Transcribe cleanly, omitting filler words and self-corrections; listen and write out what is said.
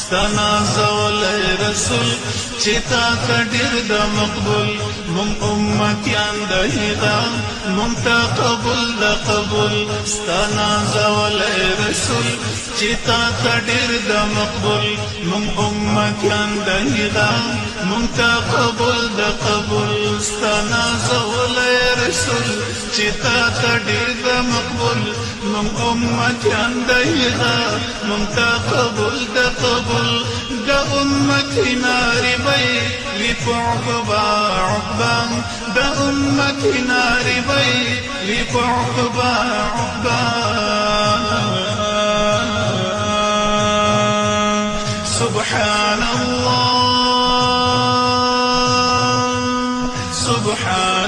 ستنازول رسول چتا کډیر د مقبول مون امتیان د هدا مونتا قبول د قبول ستنازول رسول چتا کډیر د مقبول مون امتیان د هدا مونتا قبول د قبول ستنازول رسول چتا کډیر د مقبول مون امتیان د هدا مونتا قبول د قبول د امتی ناری بی لفعقبا عقبا د امتی ناری بی لفعقبا عقبا سبحان الله سبحان